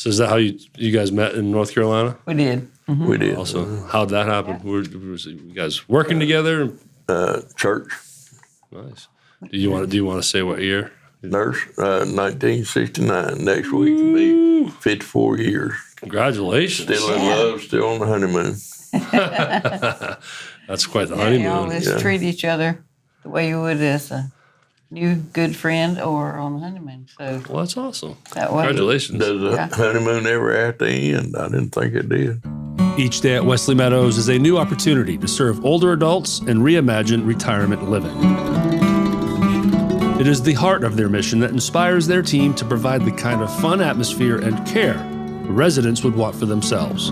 So is that how you guys met in North Carolina? We did. Mm-hmm. We did. Also, how'd that happen? Was you guys working together? Church. Nice. Do you want to say what year? Nurse, 1969. Next week will be 54 years. Congratulations. Still in love, still on the honeymoon. That's quite the You honeymoon. always treat each other the way you would as a new good friend or on the honeymoon. So Well, that's awesome. that way. Congratulations. Does the honeymoon ever have to end? I didn't think it did. Each day at Wesley Meadows is a new opportunity to serve older adults and reimagine retirement living. It is the heart of their mission that inspires their team to provide the kind of fun atmosphere and care residents would want for themselves.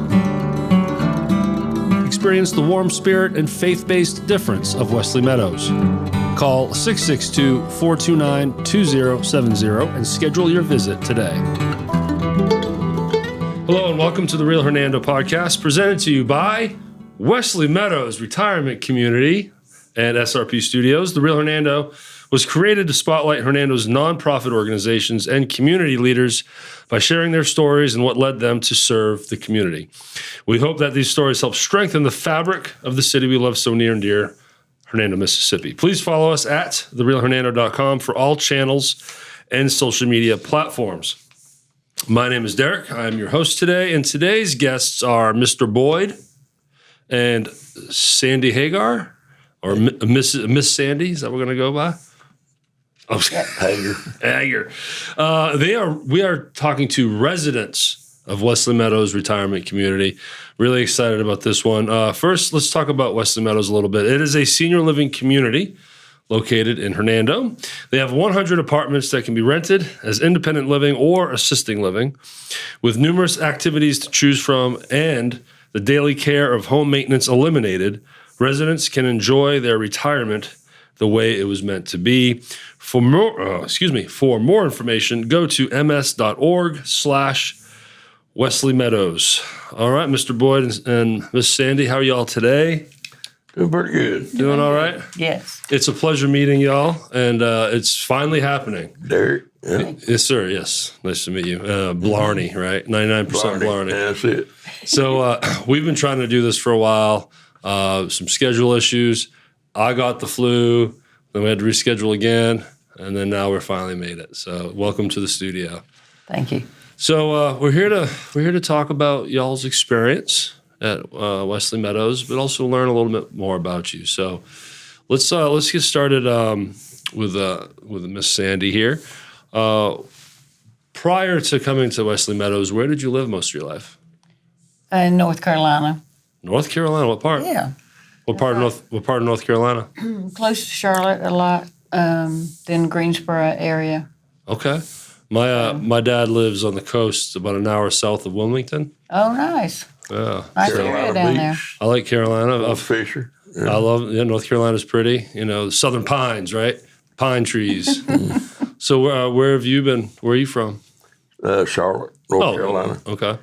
Experience the warm spirit and faith-based difference of Wesley Meadows. Call 662-429-2070 and schedule your visit today. Hello and welcome to the Real Hernando Podcast, presented to you by Wesley Meadows Retirement Community and SRP Studios. The Real Hernando was created to spotlight Hernando's nonprofit organizations and community leaders by sharing their stories and what led them to serve the community. We hope that these stories help strengthen the fabric of the city we love so near and dear, Hernando, Mississippi. Please follow us at therealhernando.com for all channels and social media platforms. My name is Derek. I'm your host today, and today's guests are Mr. Boyd and Sandy Hagar, or Miss Sandy. Is that what we're going to go by? Oh, Hagar. We are talking to residents of Wesley Meadows Retirement Community. Really excited about this one. First, let's talk about Wesley Meadows a little bit. It is a senior living community located in Hernando. They have 100 apartments that can be rented as independent living or assisting living, with numerous activities to choose from and the daily care of home maintenance eliminated. Residents can enjoy their retirement the way it was meant to be. For more information, go to ms.org/Wesley Meadows. All right, Mr. Boyd and Miss Sandy, how are y'all today? Doing pretty good. Doing all right? Yes. It's a pleasure meeting y'all, and it's finally happening. Derek. Yeah. Yes, sir. Yes. Nice to meet you. Blarney, right? 99% Blarney. That's it. So we've been trying to do this for a while. Some schedule issues. I got the flu. Then we had to reschedule again, and then now we're finally made it. So welcome to the studio. Thank you. So we're here to talk about y'all's experience at Wesley Meadows, but also learn a little bit more about you. So let's get started with Miss Sandy here. Prior to coming to Wesley Meadows, where did you live most of your life? In North Carolina. North Carolina. What part? Yeah. What part of North Carolina? Close to Charlotte a lot. Then Greensboro area. Okay. My dad lives on the coast, about an hour south of Wilmington. Oh, nice. Yeah. Nice Carolina area down Beach. there. I like Carolina. Fisher. I love North Carolina's pretty. The southern pines, right? Pine trees. So where have you been? Where are you from? Charlotte, North Carolina. Okay.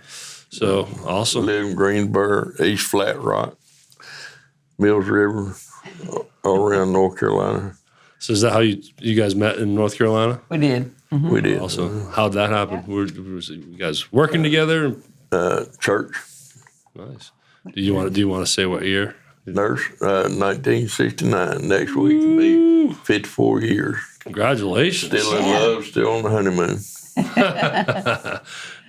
So awesome. Live in Greensboro, East Flat Rock, Mills River, all around North Carolina. So is that how you guys met in North Carolina? We did. Mm-hmm. We did. Awesome. How'd that happen? Was you guys working together? Church. Nice. Do you want to say what year? Nurse, 1969. Next week will be 54 years. Congratulations. Still in love, still on the honeymoon.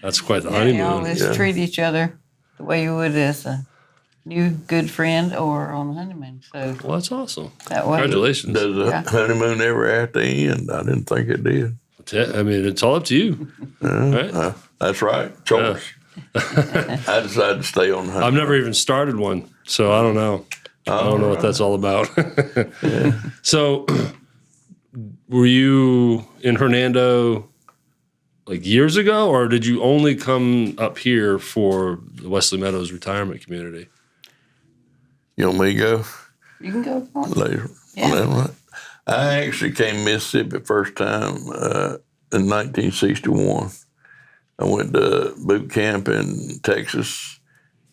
That's quite the You honeymoon. always treat each other the way you would as a new good friend or on the honeymoon. So Well, that's awesome. that way. Congratulations. Does the honeymoon ever have to end? I didn't think it did. I mean, it's all up to you. Right? That's right. Choice. I decided to stay on the honeymoon. I've never even started one, so I don't know. I don't know what that's all about. So, were you in Hernando like years ago, or did you only come up here for the Wesley Meadows Retirement Community? You want me to go You can go on. later? Yeah. Right. I actually came to Mississippi first time in 1961. I went to boot camp in Texas,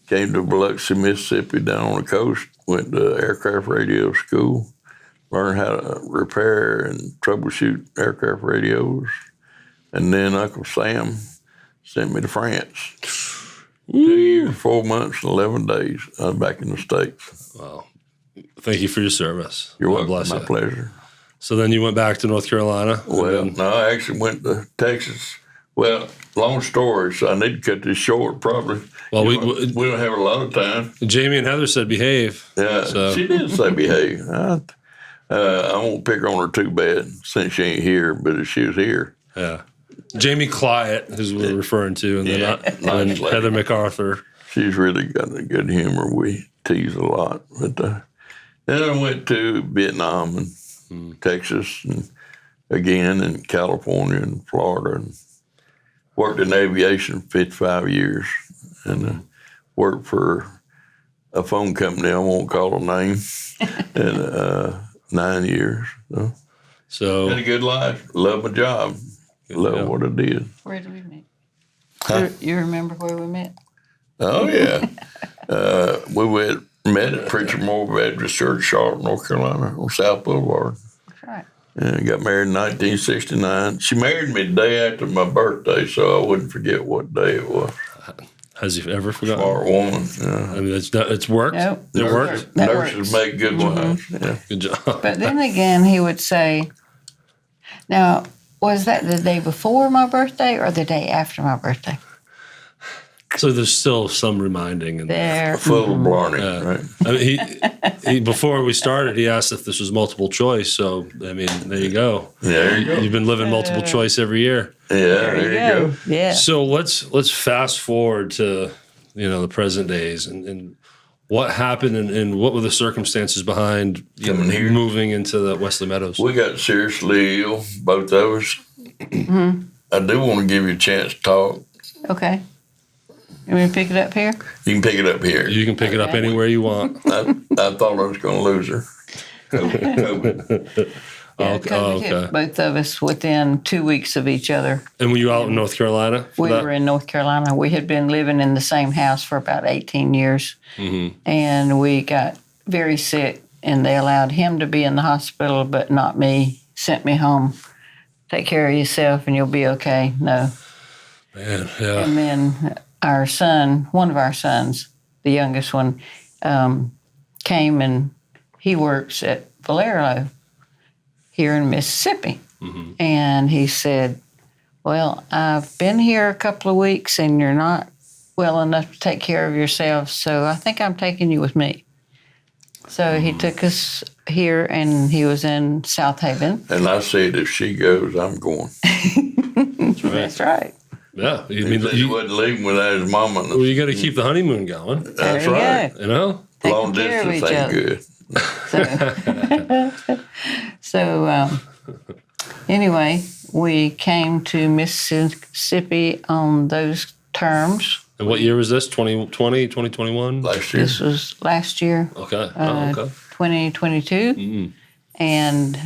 came to Biloxi, Mississippi, down on the coast, went to aircraft radio school, learned how to repair and troubleshoot aircraft radios. And then Uncle Sam sent me to France. 2 years, 4 months, and 11 days. I was back in the States. Wow. Thank you for your service. You're God welcome. bless My you. pleasure. So then you went back to North Carolina? Well, no, I actually went to Texas. Well, long story, so I need to cut this short probably. Well, we don't have a lot of time. Jamie and Heather said behave. Yeah, So. she did say behave. I won't pick on her too bad since she ain't here, but if she was here. Yeah. Jamie Clyatt, who we're referring to, and then nice lady. Heather MacArthur. She's really got a good humor. We tease a lot. But then I went to Vietnam and Texas and again in California and Florida and worked in aviation 55 years and worked for a phone company, I won't call a name, and 9 years. So had a good life. Love my job. Love what I did. Where did we meet? You remember where we met? Oh, yeah. We met at Preacher Moore Baptist Church, Charlotte, North Carolina, on South Boulevard. That's right. And got married in 1969. She married me the day after my birthday, so I wouldn't forget what day it was. Has he ever forgotten? Smart woman. Yeah. I mean, it's worked. Nope. It worked. Nurses make good wives. Yeah. Good job. But then again, he would say, now, was that the day before my birthday or the day after my birthday? So there's still some reminding in there. There. Full of blarney, right? I mean, he before we started, he asked if this was multiple choice. So I mean, there you go. There you go. You've been living multiple choice every year. Yeah, there you go. Yeah. So let's fast forward to the present days and what happened and what were the circumstances behind Coming here? moving into the Wesley Meadows. We got seriously ill, both of us. Mm-hmm. I do want to give you a chance to talk. Okay. You want me to pick it up here? You can pick it up here. You can pick it up anywhere you want. I thought I was going to lose her. COVID. Yeah, Okay. COVID hit both of us within 2 weeks of each other. And were you out in North Carolina? We were in North Carolina. We had been living in the same house for about 18 years. Mm-hmm. And we got very sick, and they allowed him to be in the hospital, but not me. Sent me home. Take care of yourself, and you'll be okay. No. Man, yeah. And then our son, one of our sons, the youngest one, came, and he works at Valero here in Mississippi. Mm-hmm. And he said, well, I've been here a couple of weeks and you're not well enough to take care of yourself, so I think I'm taking you with me. So he took us here, and he was in South Haven. And I said, if she goes, I'm going. That's right. Yeah. He said he wasn't leaving without his mama. Well, you got to keep the honeymoon going. That's There you right. go. You know? Long Taking care of distance each ain't other. good. So anyway, we came to Mississippi on those terms. And what year was this? 2020, 2021? Last year. This was last year, Okay. 2022. Mm-hmm. And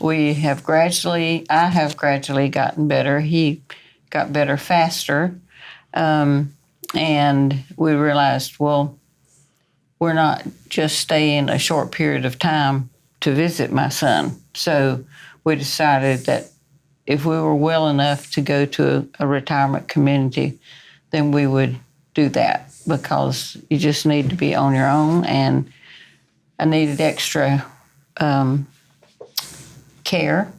I have gradually gotten better. He got better faster. And we realized, well, we're not just staying a short period of time to visit my son. So we decided that if we were well enough to go to a retirement community, then we would do that, because you just need to be on your own. And I needed extra care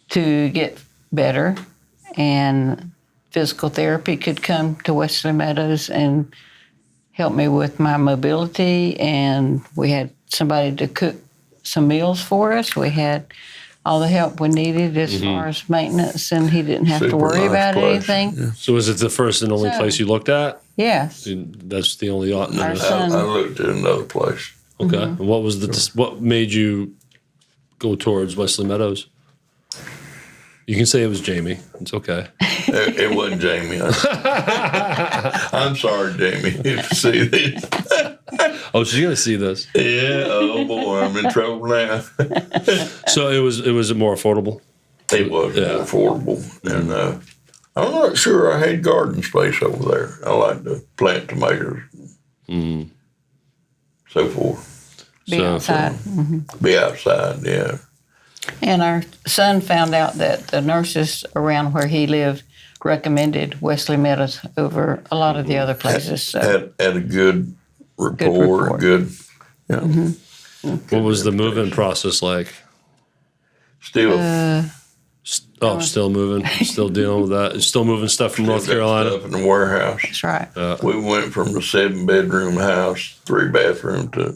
to get better, and physical therapy could come to Wesley Meadows and help me with my mobility. And we had somebody to cook some meals for us. We had all the help we needed as far as maintenance, and he didn't have to Super worry nice about place. anything. Yeah. So was it the first and only So- place you looked at? Yes. That's the only. Our I son- looked at another place. Okay. And what was what made you go towards Wesley Meadows? You can say it was Jamie. It's okay. It wasn't Jamie. I'm sorry, Jamie, if you see this. Oh, she's gonna see this. Yeah, oh boy, I'm in trouble now. So it was more affordable. It was Yeah. more affordable. And I'm not sure I had garden space over there. I like to plant tomatoes, so forth. Be So- outside. Be outside, yeah. And our son found out that the nurses around where he lived recommended Wesley Meadows over a lot of the other places. So Had a good rapport. Good. Yeah. Mm-hmm. What was the move-in process like? Still. Still moving, still dealing with that. Still moving stuff from North Carolina. Stuff in the warehouse. that's right. We went from a 7-bedroom house, 3-bathroom to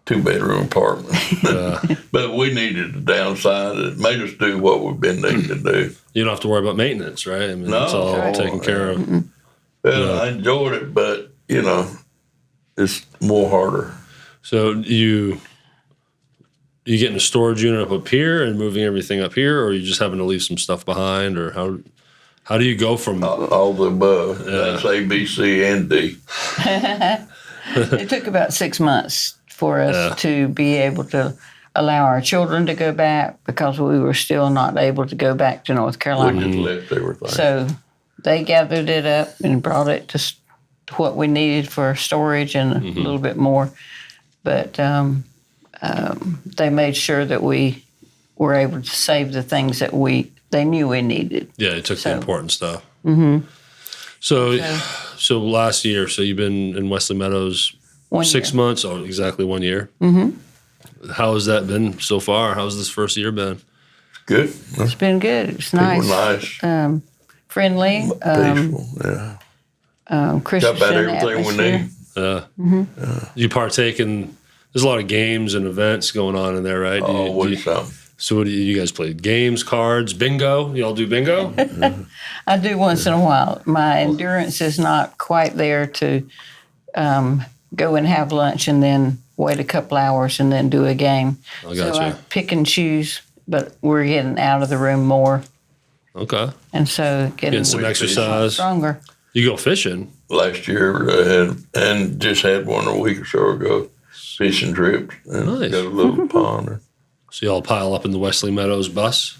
2-bedroom apartment. But we needed to downsize. It made us do what we've been needing to do. You don't have to worry about maintenance, right? I mean, No, it's all right. taken care of. Mm-hmm. Well, I enjoyed it, but, it's more harder. So you getting a storage unit up here and moving everything up here, or are you just having to leave some stuff behind, or how do you go from All the above. That's A, B, C, and D. It took about 6 months for us to be able to allow our children to go back because we were still not able to go back to North We Carolina. just left everything. So they gathered it up and brought it to what we needed for storage and a little bit more. But they made sure that we were able to save the things that they knew we needed. Yeah, it took the important stuff. Mm-hmm. So last year, so you've been in Wesley Meadows 6 months, or exactly 1 year. Mm-hmm. How has that been so far? How's this first year been? Good. It's been good. It's nice. Friendly. Peaceful, yeah. Christian Got about everything atmosphere. we need. You partake in, there's a lot of games and events going on in there, right? Always something. So what do you guys play? Games, cards, bingo? You all do bingo? I do once in a while. My endurance is not quite there to go and have lunch and then wait a couple hours and then do a game. I got so you. I pick and choose, but we're getting out of the room more. Okay. And so getting Some exercise. stronger. You go fishing? Last year, and just had one a week or so ago, fishing trips. And Nice. got a little pond. So you all pile up in the Wesley Meadows bus?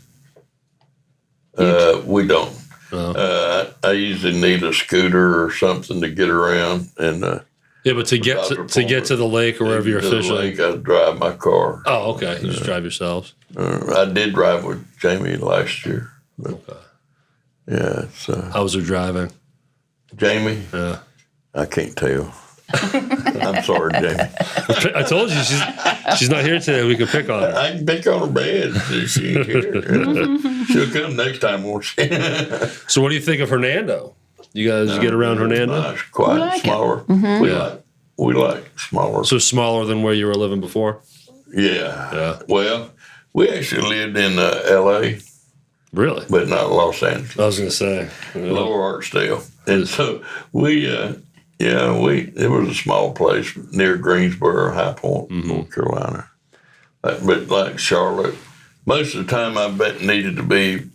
We don't. I usually need a scooter or something to get around. And Yeah, but to get to the lake or wherever you're to the fishing. lake, I drive my car. Oh, okay. You just drive yourselves. I did drive with Jamie last year. But, Okay. yeah, it's, How was her driving? Jamie, Yeah. I can't tell. I'm sorry, Jamie. I told you she's not here today. We can pick on her. I can pick on her bed. She ain't here. She'll come next time, won't she? So what do you think of Hernando? You guys get around Hernando? Nice, quiet, We like it. smaller. We like smaller. So smaller than where you were living before? Yeah. Well, we actually lived in L.A., Really? but not Los Angeles. I was going to say. Lower Archdale. And so it was a small place near Greensboro, High Point, North Carolina. But like Charlotte, most of the time I needed to be,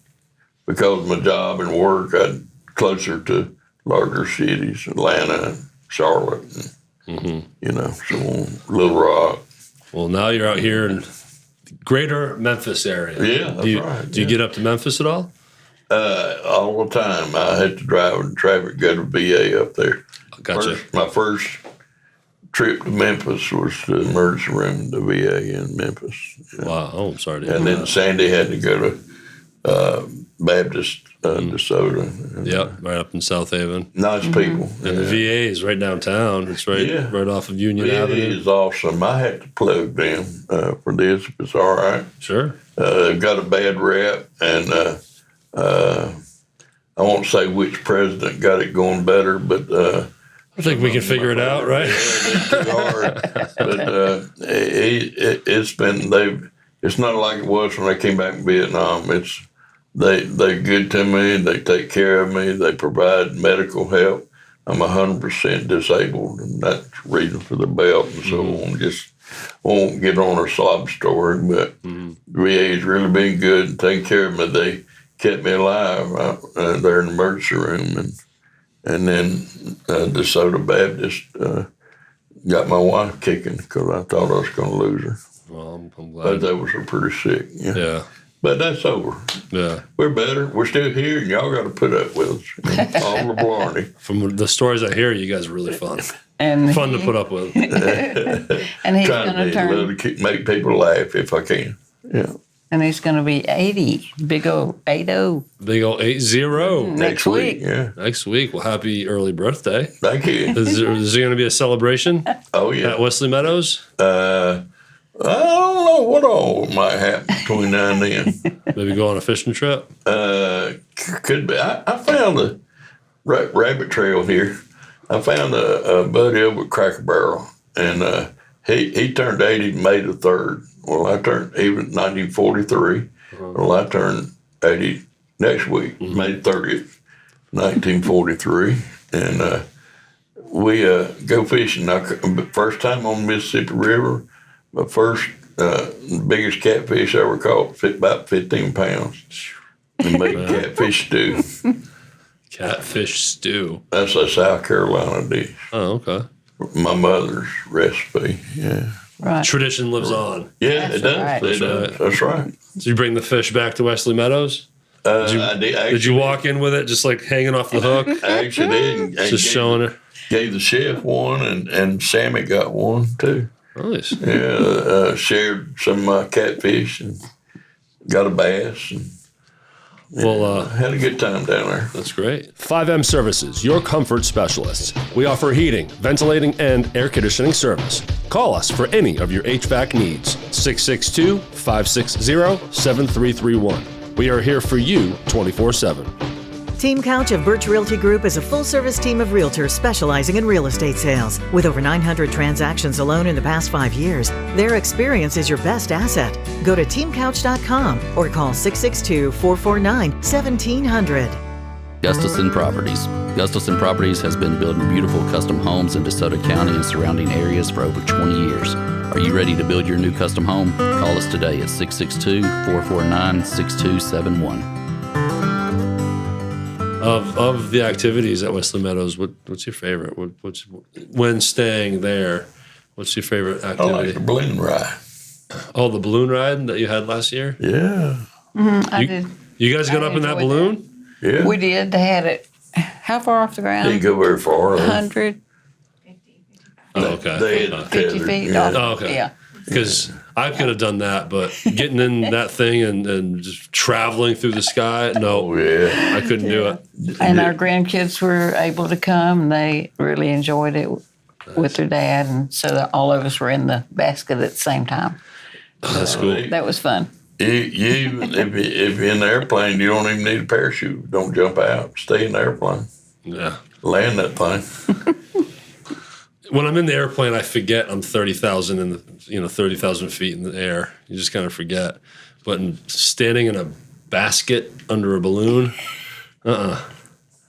because of my job and work, I'd closer to larger cities, Atlanta, Charlotte, and, so on, Little Rock. Well, now you're out here in the greater Memphis area. Yeah, that's right. Do you get up to Memphis at all? All the time. I had to drive in traffic, go to VA up there. Gotcha. My first trip to Memphis was to the emergency room in the VA in Memphis. Yeah. Wow. Oh, I'm sorry to hear And that. then Sandy had to go to Baptist DeSoto. Yep, right up in South Haven. Nice people. And the VA is right downtown. It's right off of Union It Avenue. is awesome. I had to plug them for this if it's all right. Sure. They've got a bad rep, and I won't say which president got it going better, but I think we can figure it out, right? it's too hard. But it's not like it was when I came back from Vietnam. They're good to me. They take care of me. They provide medical help. I'm 100% disabled, and that's the reason for the belt and so on. Just won't get on a sob story, but the VA's really been good and taking care of me. They kept me alive there in the emergency room, and then DeSoto Baptist got my wife kicking because I thought I was going to lose her. Well, I'm glad. But they was pretty sick. Yeah. But that's over. Yeah. We're better. We're still here, and y'all got to put up with us. All the blarney. From the stories I hear, you guys are really fun. And Fun to put up with. and he's Trying going to turn. to make people laugh if I can. Yeah. And he's going to be 80. Big old 80. Big old 80. Next week. Yeah. Next week. Well, happy early birthday. Thank you. Is there going to be a celebration Oh, yeah. at Wesley Meadows? I don't know what all might happen between now and then. Maybe go on a fishing trip? Could be. I found a rabbit trail here. I found a buddy over at Cracker Barrel, and he turned 80 May the 3rd. Well, he was 1943. Well, I turned 80 next week, May 30th, 1943. And we go fishing. First time on the Mississippi River, my first biggest catfish I ever caught, fit about 15 pounds. And made catfish stew. Catfish stew. That's a South Carolina dish. Oh, okay. My mother's recipe, yeah. Right. Tradition lives on. Yeah, That's it does. right. It does. That's right. So you bring the fish back to Wesley Meadows? I did. Did you walk in with it just like hanging off the hook? I actually did. And Just showing her? Gave the chef one, and Sammy got one too. Nice. Yeah, shared some of my catfish and got a bass and Well, had a good time down there. that's great. 5M Services, your comfort specialists. We offer heating, ventilating, and air conditioning service. Call us for any of your HVAC needs. 662-560-7331. We are here for you 24/7. Team Couch of Birch Realty Group is a full-service team of realtors specializing in real estate sales. With over 900 transactions alone in the past 5 years, their experience is your best asset. Go to teamcouch.com or call 662-449-1700. Gustafson Properties. Gustafson Properties has been building beautiful custom homes in DeSoto County and surrounding areas for over 20 years. Are you ready to build your new custom home? Call us today at 662-449-6271. Of the activities at Wesley Meadows, what's your favorite? When staying there, what's your favorite I activity? like the balloon ride. Oh, the balloon ride that you had last year? Yeah. I did. You guys got up in that enjoyed balloon? Yeah. We did. They had it. How far off the ground? Didn't go very far. 100, Oh, okay. They had 50 tethered, feet yeah. off. Oh, okay. Yeah. Because I could have done that, but getting in that thing and just traveling through the sky, Oh, no, yeah. I couldn't do it. And our grandkids were able to come. And they really enjoyed it with their dad. And so that all of us were in the basket at the same time. That's cool. That was fun. If you're in the airplane, you don't even need a parachute. Don't jump out. Stay in the airplane. Yeah. Land that thing. When I'm in the airplane, I forget I'm 30,000 30,000 feet in the air. You just kind of forget. But standing in a basket under a balloon, I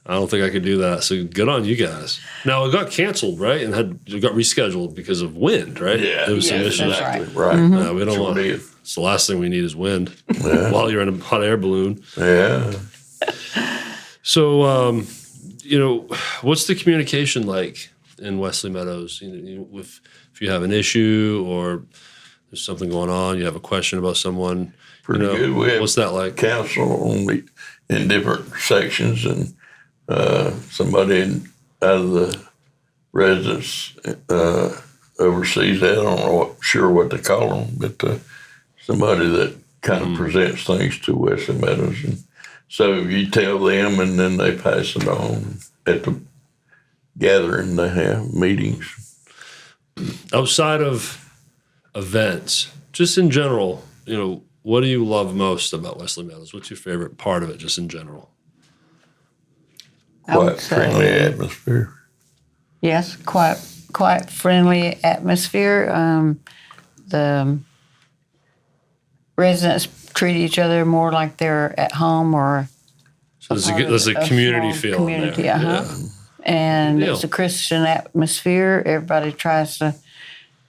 don't think I could do that. So good on you guys. Now it got canceled, right? And it got rescheduled because of wind, right? Yeah. There was some Yes, issues. that's right. Right. We don't Sure want. did. It's the last thing we need is wind Yeah. while you're in a hot air balloon. Yeah. So, what's the communication like in Wesley Meadows? If you have an issue or there's something going on, you have a question about someone. Pretty good. We have What's that like? counsel in different sections, and somebody out of the residents oversees that. I don't know sure what to call them, but somebody that kind of presents things to Wesley Meadows. And so you tell them, and then they pass it on at the gathering. They have meetings. Outside of events, just in general, what do you love most about Wesley Meadows? What's your favorite part of it, just in general? I would Quite friendly say, atmosphere. yes, quite friendly atmosphere. The residents treat each other more like they're at home or So there's a community small feel community, in there. uh-huh. And Good deal. it's a Christian atmosphere. Everybody tries to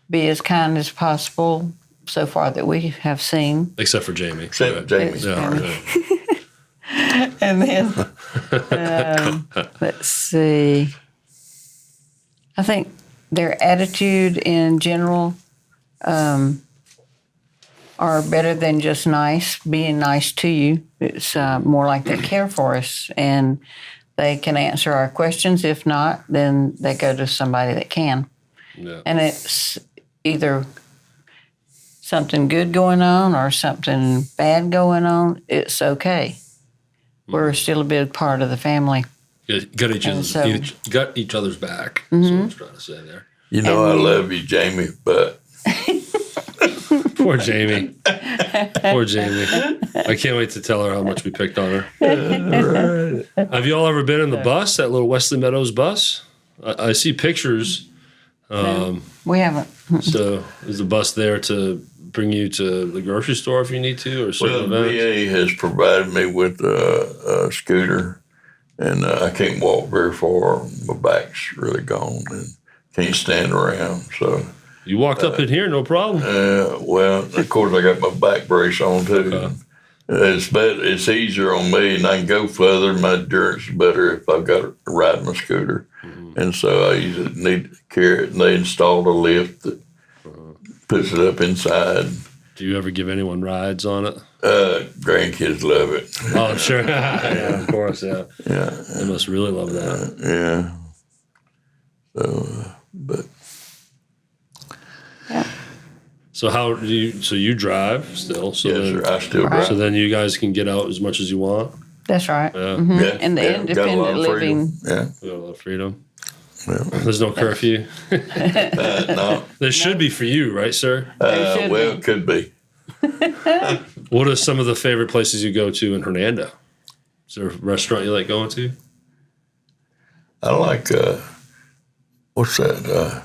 be as kind as possible so far that we have seen. Except for Jamie. Except right? Jamie. Yeah, right. And then, let's see. I think their attitude in general are better than just being nice to you. It's more like they care for us and they can answer our questions. If not, then they go to somebody that can. Yeah. And it's either something good going on or something bad going on, it's okay. We're still a big part of the family. Got each other's back. That's what I'm trying to say there. You know, I love you, Jamie, but Poor Jamie. Poor Jamie. I can't wait to tell her how much we picked on her. Have you all ever been in the bus, that little Wesley Meadows bus? I see pictures. No, we haven't. So is the bus there to bring you to the grocery store if you need to, or certain well, events? VA has provided me with a scooter, and I can't walk very far. My back's really gone and can't stand around. So You walked up in here, no problem. well, of course, I got my back brace on too. Okay. It's easier on me, and I can go further. My endurance is better if I've got to ride my scooter. And so I usually need to carry it, and they installed a lift that puts it up inside. Do you ever give anyone rides on it? Grandkids love it. Oh, I'm sure. Yeah, of course, yeah. Yeah, They must really love that. yeah. So, but So how do you? So you drive still? So yes, then, sir, I still drive. So then you guys can get out as much as you want. That's right. Yeah, Yeah, And the yeah, got a lot independent of freedom. living. Yeah, we got a lot of freedom. yeah. There's no curfew. No, There should be for you, right, sir? should well, be. it could be. What are some of the favorite places you go to in Hernando? Is there a restaurant you like going to? I like what's that?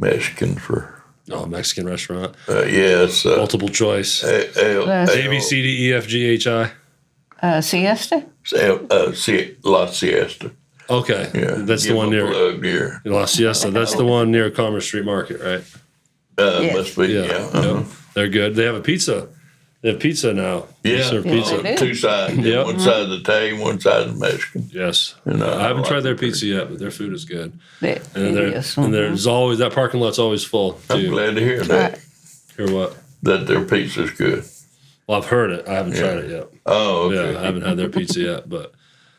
Mexican for Oh, Mexican restaurant. yeah, it's Multiple choice. A, B, C, D, E, F, G, H, I. Siesta? La Siesta. Okay. Yeah, That's the give one a near plug near. La Siesta. That's the one near Commerce Street Market, right? Yes. Must be. Yeah. Yeah. Yep. They're good. They have a pizza. They have pizza now. They Yeah, serve pizza. they do. two sides. Yep. One side is Italian, one side is Mexican. Yes. And, I haven't I tried like their it pretty. pizza yet, but their food is good. It And, is. and there's always, that parking lot's always full, I'm too. glad to hear that. Hear what? That their pizza's good. Well, I've heard it. I haven't tried it yet. Oh, okay. Yeah, I haven't had their pizza yet, but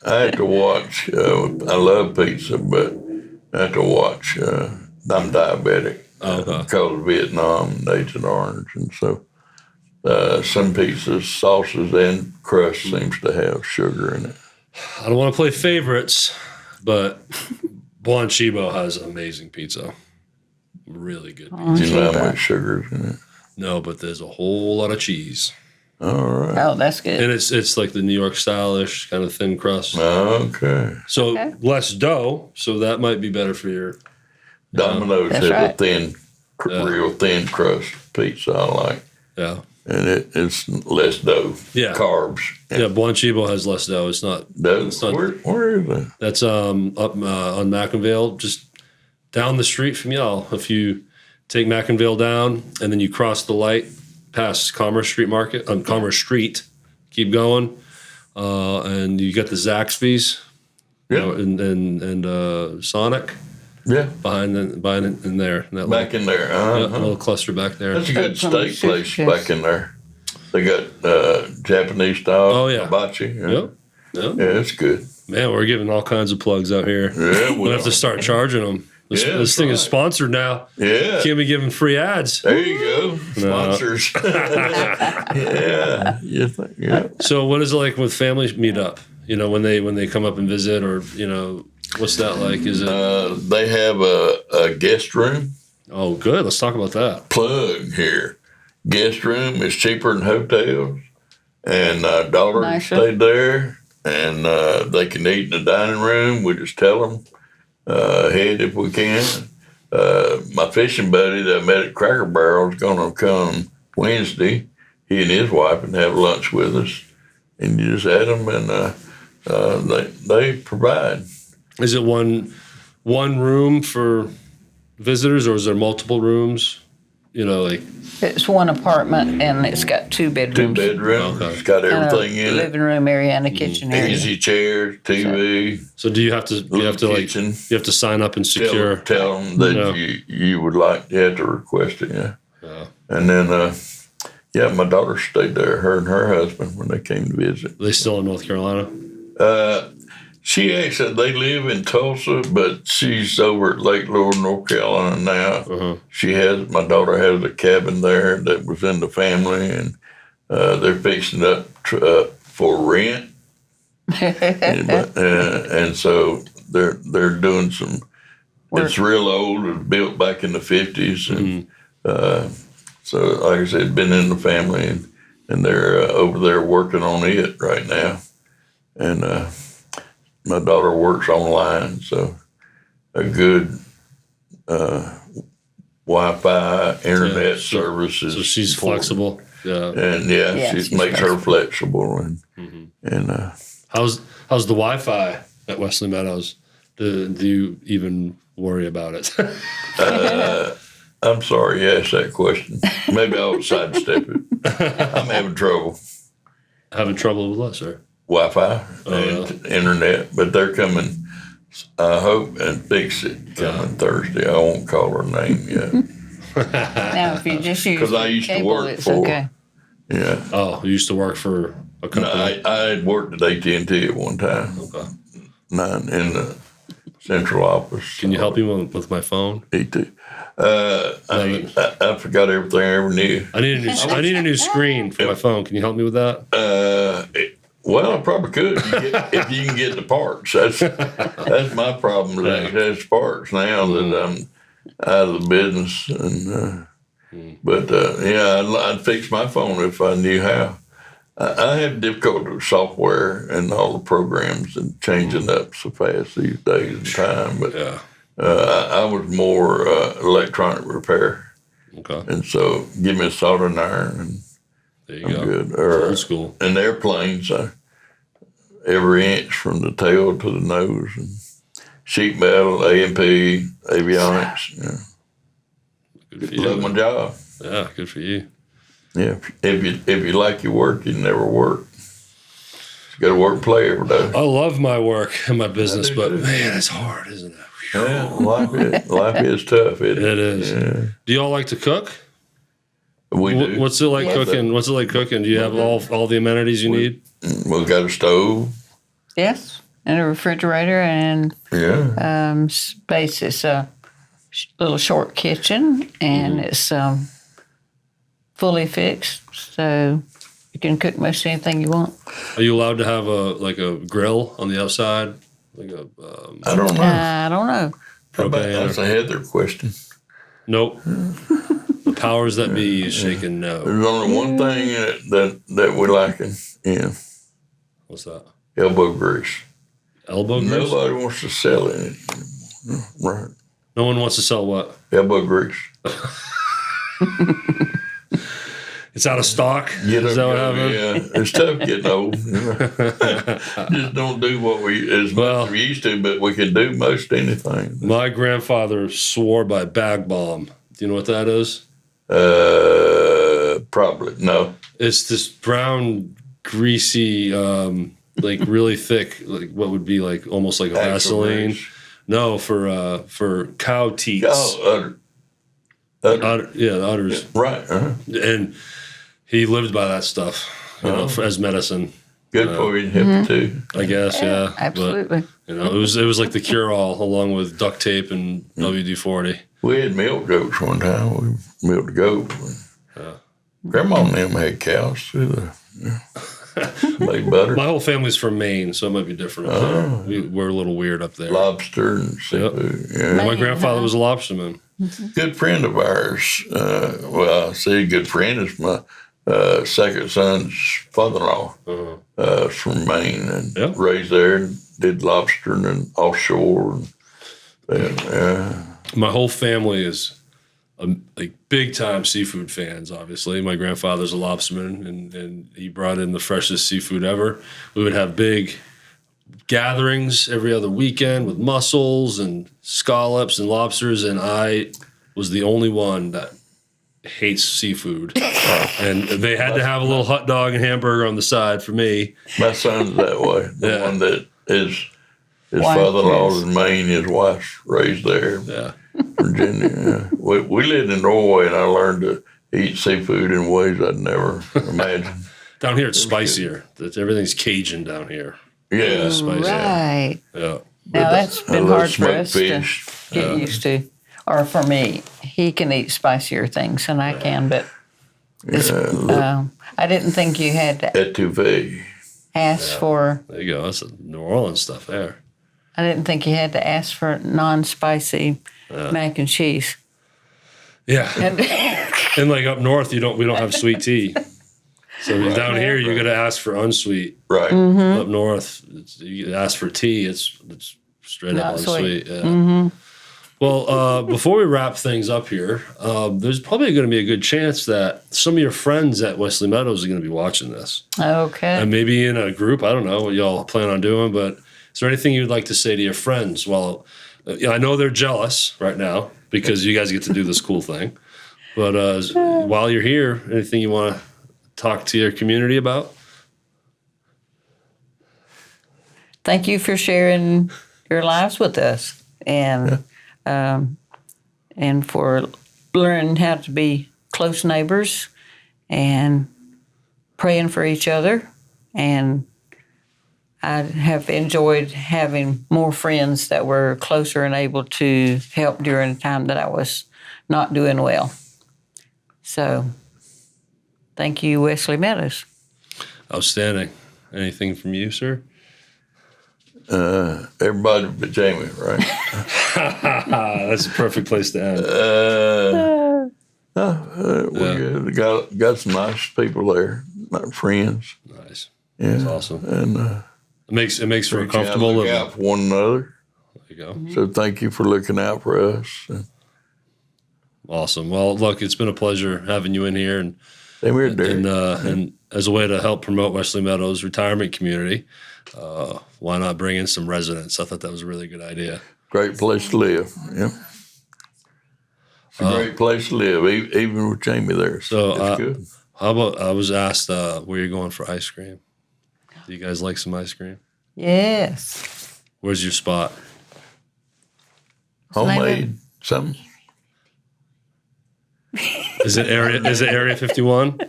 I had to watch. I love pizza, but I had to watch. I'm diabetic because of Vietnam and Agent Orange, and so some pizzas, sauces, and crust seems to have sugar in it. I don't want to play favorites, but Buon Cibo has amazing pizza. Really good pizza. Do you know how much sugar's in it? No, but there's a whole lot of cheese. All right. Oh, that's good. And it's like the New York style-ish kind of thin crust. Okay. So Okay. less dough, so that might be better for your. Domino's That's has a right. thin, real thin crust pizza I like. Yeah. And it's less dough. Yeah. Carbs. Yeah, Buon Cibo has less dough. It's not. Dough. It's not Where is that? that's up on Mackinville, just down the street from y'all. If you take Mackinville down and then you cross the light past Commerce Street Market, on Commerce Street, keep going, and you get the Zaxby's, you Yeah. know, and Sonic Yeah. behind in there. In that Back in there. little cluster back there. That's a good From the steak place suitcase. back in there. They got Japanese style. Oh, yeah. Hibachi. Yeah. Yep. Yep. Yeah, it's good. Man, we're giving all kinds of plugs out here. Yeah, We'll have to start charging them. This Yeah, this thing is right. sponsored now. Yeah. Can't be giving free ads. There you go. Sponsors. yeah. Yeah. So what is it like with family meetup? You know, when they come up and visit, or you know, what's that like? Is it They have a guest room. oh good? Let's talk about that. Plug here. Guest room is cheaper than hotels. And daughter Nicer. stayed there. And they can eat in the dining room. We just tell them ahead if we can. My fishing buddy that I met at Cracker Barrel is going to come Wednesday. He and his wife and have lunch with us. And you just add them, and they provide. Is it one room for visitors, or is there multiple rooms? You know, like It's one apartment and it's got two Two bedrooms. bedrooms. Okay. It's got and a everything in it. living room area and a kitchen area. Easy chairs, TV, so. Do you have to kitchen. you have to sign up and secure? Tell them that Yeah. you would like. You have to request it. Yeah. Yeah. And then my daughter stayed there. Her and her husband when they came to visit. Are they still in North Carolina? They live in Tulsa, but she's over at Lake Lure, North Carolina now. My daughter has a cabin there that was in the family, and they're fixing up for rent. and so they're doing some work. It's real old. It was built back in the 50s, and so like I said, been in the family, and they're over there working on it right now. And my daughter works online, so a good Wi-Fi internet services. So she's flexible. Yeah, and she makes her flexible. And how's the Wi-Fi at Wesley Meadows? Do you even worry about it? I'm sorry you asked that question. Maybe I'll sidestep it. I'm having trouble. Having trouble with what, sir? Wi-Fi and internet, but they're coming, I hope, and fix it coming Thursday. I won't call her name yet. Now, if you just use because I used cable, to work it's for. okay. Yeah. Oh, you used to work for a company? No, I had worked at AT&T at one time. Okay. In the central office. Can you help me with my phone? Me too. I forgot everything I ever knew. I need a new screen for my phone. Can you help me with that? Well, I probably could if you can get the parts. That's my problem. There's parts now that I'm out of the business, and I'd fix my phone if I knew how. I have difficulty with software and all the programs and changing up so fast these days and time. But I was more electronic repair. Okay. And so give me a soldering iron and there you I'm go. good. Old school. And airplanes, every inch from the tail to the nose, and sheet metal, A&P, avionics. Yeah. Good for you. Love my job. Yeah, good for you. Yeah, if you like your work, you never work. You got to work and play every day. I love my work and my business, but too. man, it's hard, isn't it? Yeah, life is tough. It is. Yeah. Do y'all like to cook? We do. What's it like cooking? What's it like cooking? Do you have all the amenities you need? We got a stove. Yes, and a refrigerator and space. It's a little short kitchen, and it's fully fixed, so you can cook most anything you want. Are you allowed to have a grill on the outside? I don't know. I don't know. That's a Heather question. Nope. The powers that be is shaking no. There's only one thing that we lacking. Yeah. What's that? Elbow grease. Elbow grease? Nobody wants to sell it. Right. No one wants to sell what? Elbow grease. It's out of stock? Is that what happened? Yeah. It's tough getting old. Just don't do what as much as we used to, but we can do most anything. My grandfather swore by bag bomb. Do you know what that is? Probably. No. It's this brown, greasy, really thick, like what would be like almost like a Vaseline. No, for cow teats. Oh, udder. Yeah, the udders. Right. And he lived by that stuff, as medicine. Good for you, hip too. I guess, yeah. Absolutely. But, it was like the cure-all along with duct tape and WD-40. We had milk goats one time. We milked a goat. Grandma and them had cows too. Made butter. My whole family's from Maine, so it might be different. We're a little weird up there. Lobster and seafood. Yep. Yeah. My grandfather was a lobsterman. Good friend of ours. I say good friend is my second son's father-in-law. From Maine and raised there and did lobster and offshore. My whole family is big time seafood fans. Obviously, my grandfather's a lobsterman, and he brought in the freshest seafood ever. We would have big gatherings every other weekend with mussels and scallops and lobsters, and I was the only one that hates seafood. And they had to have a little hot dog and hamburger on the side for me. My son's that way. The one that his father-in-law's in Maine, his wife's raised there. Yeah. Virginia. Yeah. We lived in Norway, and I learned to eat seafood in ways I'd never imagined. Down here, it's spicier. Everything's Cajun down here. Yeah. Spicy. Right. Yeah. Now that's I been love hard for smoked us fish. to get used to. Or for me, he can eat spicier things than I can, but I didn't think you had to Etouffee. ask for. There you go. That's the New Orleans stuff there. I didn't think you had to ask for non-spicy mac and cheese. Yeah. And And like up north, we don't have sweet tea. So down here, you got to ask for unsweet. Right. Up north, you ask for tea. It's straight up Not unsweet. sweet. Yeah. Well, before we wrap things up here, there's probably going to be a good chance that some of your friends at Wesley Meadows are going to be watching this, okay. and maybe in a group. I don't know what y'all plan on doing, but is there anything you'd like to say to your friends? Well, I know they're jealous right now because you guys get to do this cool thing. But while you're here, anything you want to talk to your community about? Thank you for sharing your lives with us, and for learning how to be close neighbors and praying for each other. And I have enjoyed having more friends that were closer and able to help during a time that I was not doing well. So, thank you, Wesley Meadows. Outstanding. Anything from you, sir? Everybody but Jamie, right? That's a perfect place to end. We got some nice people there, my friends. Nice. Yeah, That's awesome. And It makes for a reach out, comfortable look living. out for one another. There you go. So thank you for looking out for us. Awesome. Well, look, it's been a pleasure having you in here, and Same here, Derek. and as a way to help promote Wesley Meadows Retirement Community, why not bring in some residents? I thought that was a really good idea. Great place to live. Yeah. It's a great place to live, even with Jamie there. So, it's good. How about I was asked where you're going for ice cream? Do you guys like some ice cream? Yes. Where's your spot? Homemade, something. Is it Area 51?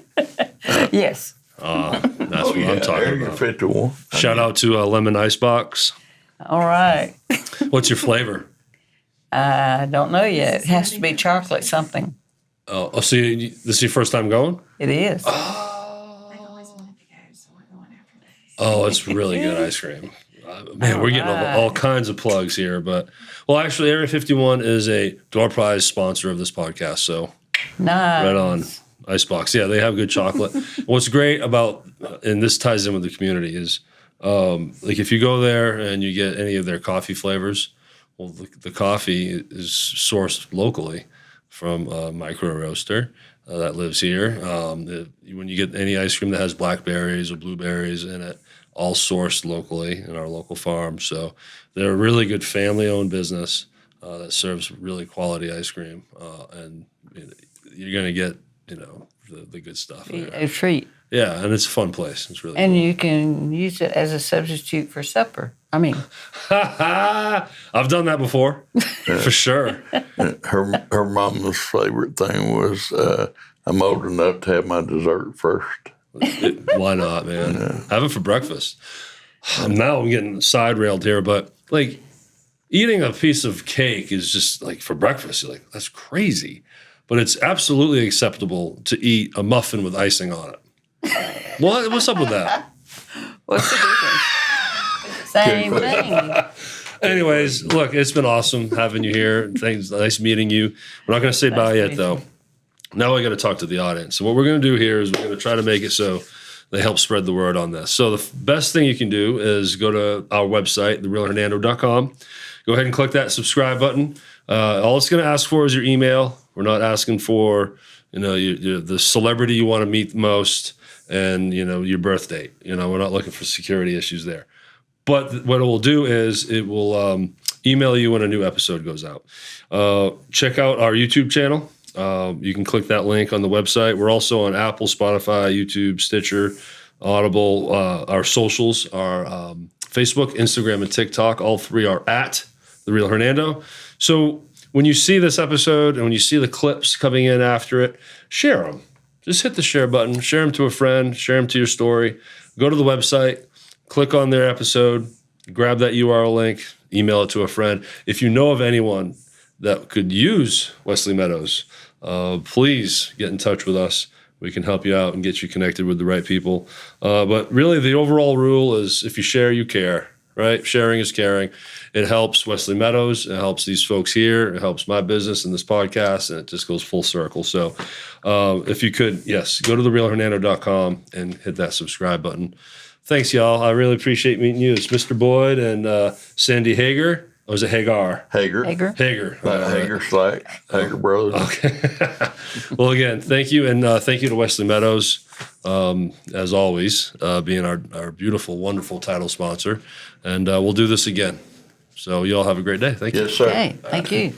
Yes. That's what I'm talking Area about. 51. Shout out to Lemon Icebox. All right. What's your flavor? I don't know yet. It has to be chocolate something. Oh, so this is your first time going? It is. Oh, it's really good ice cream. Man, we're getting all kinds of plugs here. But, well, actually, Area 51 is a door prize sponsor of this podcast. So, Nice. right on. Icebox. Yeah, they have good chocolate. What's great about, and this ties in with the community, is like if you go there and you get any of their coffee flavors, well, the coffee is sourced locally from a micro roaster that lives here. When you get any ice cream that has blackberries or blueberries in it, all sourced locally in our local farm. So they're a really good family-owned business that serves really quality ice cream, and you're going to get the good stuff there. A treat. Yeah, and it's a fun place. It's really And you can use it as a substitute for supper. I mean, I've done that before, for sure. Her mama's favorite thing was I'm old enough to have my dessert first. Why not, man? Have it for breakfast. Now I'm getting side railed here, but like eating a piece of cake is just like for breakfast. You're like, that's crazy. But it's absolutely acceptable to eat a muffin with icing on it. What's up with that? what's the difference? Same thing. Anyways, look, it's been awesome having you here. Thanks, nice meeting you. We're not going to say bye yet, though. Now I got to talk to the audience. So what we're going to do here is we're going to try to make it so they help spread the word on this. So the best thing you can do is go to our website, therealhernando.com. Go ahead and click that subscribe button. All it's going to ask for is your email. We're not asking for the celebrity you want to meet the most and your birth date. We're not looking for security issues there. But what it will do is it will email you when a new episode goes out. Check out our YouTube channel. You can click that link on the website. We're also on Apple, Spotify, YouTube, Stitcher, Audible. Our socials are Facebook, Instagram, and TikTok. All three are at The Real Hernando. So when you see this episode and when you see the clips coming in after it, share them. Just hit the share button. Share them to a friend. Share them to your story. Go to the website. click on their episode, grab that URL link, email it to a friend. If you know of anyone that could use Wesley Meadows, please get in touch with us. We can help you out and get you connected with the right people. But really, the overall rule is if you share, you care, right? Sharing is caring. It helps Wesley Meadows. It helps these folks here. It helps my business and this podcast, and it just goes full circle. So if you could, yes, go to therealhernando.com and hit that subscribe button. Thanks, y'all. I really appreciate meeting you. It's Mr. Boyd and Sandy Hagar. Or was it Hagar? Hagar. Hagar. Hagar Slacks. Hagar Brothers. Okay. Well, again, thank you. And thank you to Wesley Meadows, as always, being our beautiful, wonderful title sponsor. And we'll do this again. So you all have a great day. Thank you. Yes, sir. Okay, thank you.